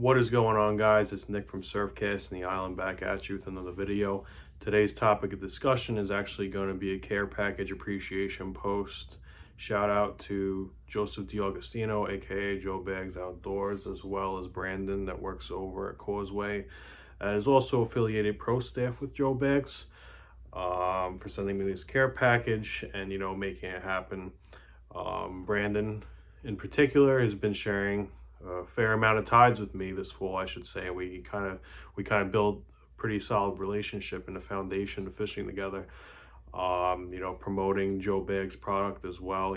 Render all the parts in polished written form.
What is going on, guys? It's Nick from Surfcast and the Island, back at you with another video. Today's topic of discussion is actually going to be a care package appreciation post. Shout out to Joseph D'Agostino, aka JoeBaggs Outdoors, as well as Brandon that works over at Causeway. Is also affiliated pro staff with JoeBaggs, for sending me this care package and making it happen. Brandon in particular has been sharing a fair amount of tides with me this fall, I should say. We kind of built a pretty solid relationship and a foundation of fishing together. Promoting JoeBaggs product as well.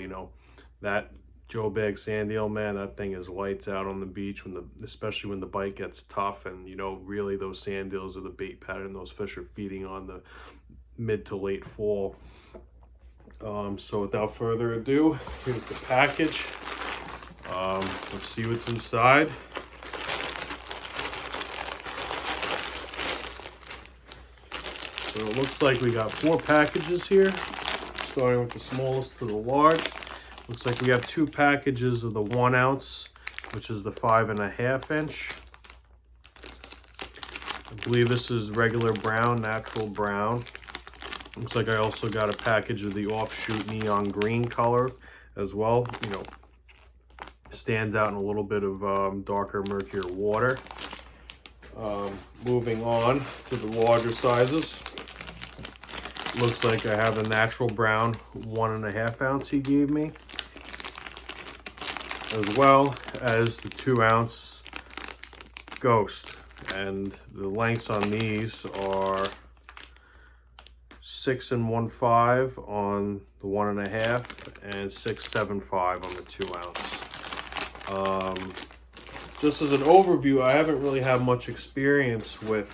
That JoeBaggs sand eel, man, that thing is lights out on the beach especially when the bite gets tough, and really those sand eels are the bait pattern those fish are feeding on the mid to late fall. So without further ado, here's the package. Let's see what's inside. So it looks like we got 4 packages here, starting with the smallest to the large. Looks like we have 2 packages of the 1 ounce, which is the 5.5 inch. I believe this is regular brown, natural brown. Looks like I also got a package of the offshoot neon green color as well. Stands out in a little bit of darker, murkier water. Moving on to the larger sizes. Looks like I have a natural brown 1.5 ounce he gave me, as well as the 2 ounce Ghost. And the lengths on these are 6 1/5 on the 1.5 and 6.75 on the 2 ounce. Just as an overview, I haven't really had much experience with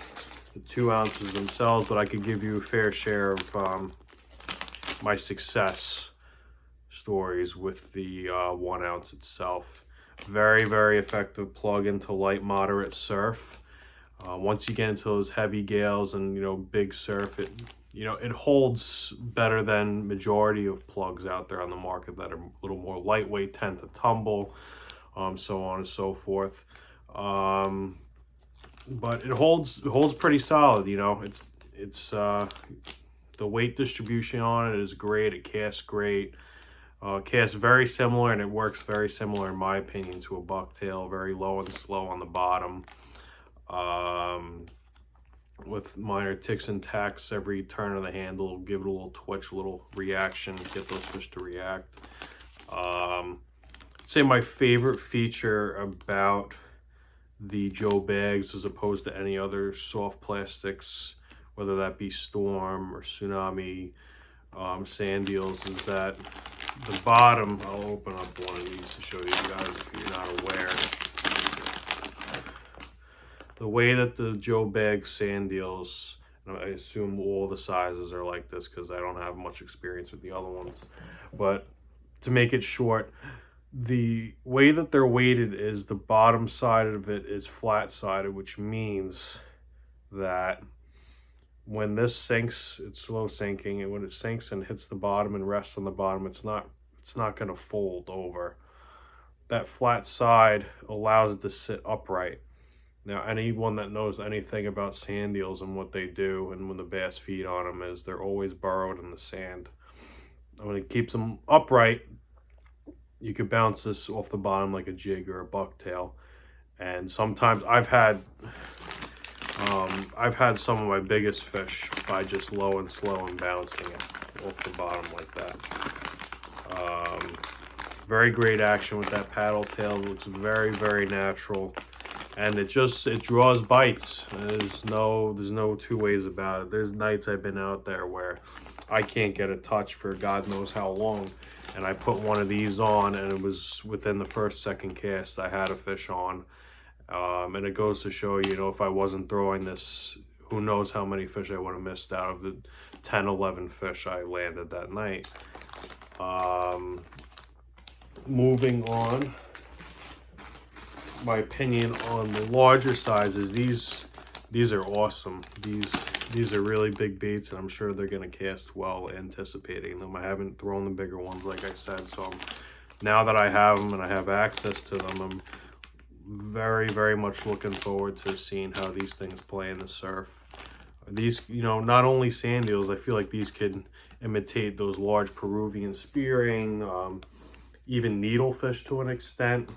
the 2 ounces themselves, but I could give you a fair share of my success stories with the 1 ounce itself. Very, very effective plug into light, moderate surf. Once you get into those heavy gales and big surf, it holds better than majority of plugs out there on the market that are a little more lightweight, tend to tumble. So on and so forth. But it holds pretty solid. It's the weight distribution on it is great. It casts great. Casts very similar, and it works very similar in my opinion to a bucktail. Very low and slow on the bottom, with minor ticks and tacks every turn of the handle. Give it a little twitch, a little reaction, get those fish to react. Say my favorite feature about the JoeBaggs as opposed to any other soft plastics, whether that be Storm or Tsunami sand eels, is that the bottom, I'll open up one of these to show you guys if you're not aware. The way that the JoeBaggs sand eels, and I assume all the sizes are like this because I don't have much experience with the other ones, but to make it short, the way that they're weighted is the bottom side of it is flat sided, which means that when this sinks, it's slow sinking, and when it sinks and hits the bottom and rests on the bottom, it's not going to fold over. That flat side allows it to sit upright. Now, anyone that knows anything about sand eels and what they do and when the bass feed on them is they're always burrowed in the sand. And when it keeps them upright, you could bounce this off the bottom like a jig or a bucktail. And sometimes I've had some of my biggest fish by just low and slow and bouncing it off the bottom like that. Very great action with that paddle tail. It looks very, very natural, and it draws bites. There's no two ways about it. There's nights I've been out there where I can't get a touch for God knows how long, and I put one of these on, and it was within the second cast I had a fish on. And it goes to show you, if I wasn't throwing this, who knows how many fish I would have missed out of the 10, 11 fish I landed that night. Moving on, my opinion on the larger sizes, these are awesome. These are really big baits, and I'm sure they're going to cast well anticipating them. I haven't thrown the bigger ones, like I said, so now that I have them and I have access to them, I'm very much looking forward to seeing how these things play in the surf. These, you know, not only sand eels, I feel like these can imitate those large Peruvian spearing, even needlefish to an extent,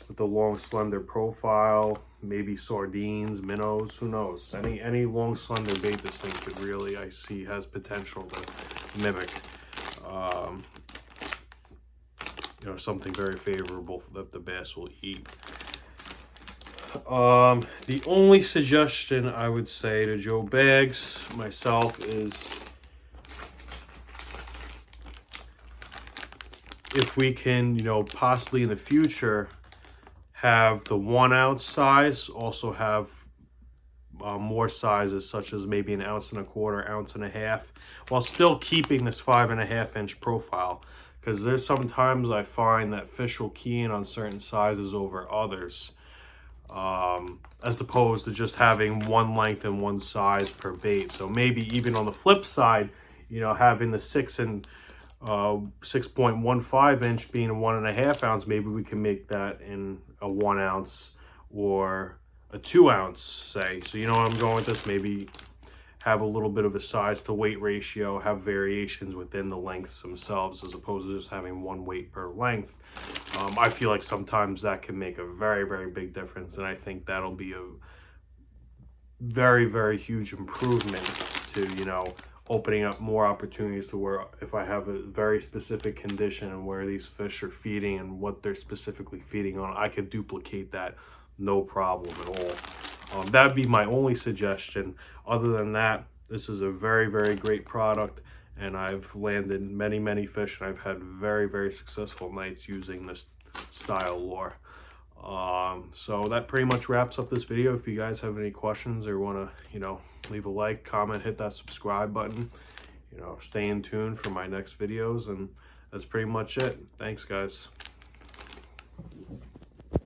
with the long slender profile, maybe sardines, minnows, who knows. Any long slender bait this thing could really, I see, has potential to mimic. You know, something very favorable that the bass will eat. The only suggestion I would say to JoeBaggs, myself, is if we can, you know, possibly in the future have the 1 ounce size, also have more sizes, such as maybe 1.25 ounces, 1.5 ounces, while still keeping this 5.5 inch profile. Because there's sometimes I find that fish will key in on certain sizes over others, as opposed to just having one length and one size per bait. So maybe even on the flip side, you know, having the 6.15 inch being a 1.5 ounce, maybe we can make that in a 1 ounce or a 2 ounce, say. So you know where I'm going with this? Maybe have a little bit of a size to weight ratio, have variations within the lengths themselves, as opposed to just having one weight per length. I feel like sometimes that can make a very big difference, and I think that'll be a very huge improvement to, you know, opening up more opportunities to where if I have a very specific condition and where these fish are feeding and what they're specifically feeding on, I could duplicate that no problem at all. That'd be my only suggestion. Other than that, this is a very great product, and I've landed many fish, and I've had very successful nights using this style lure. So that pretty much wraps up this video. If you guys have any questions or want to, you know, leave a like, comment, hit that subscribe button, you know, stay in tune for my next videos, and that's pretty much it. Thanks, guys.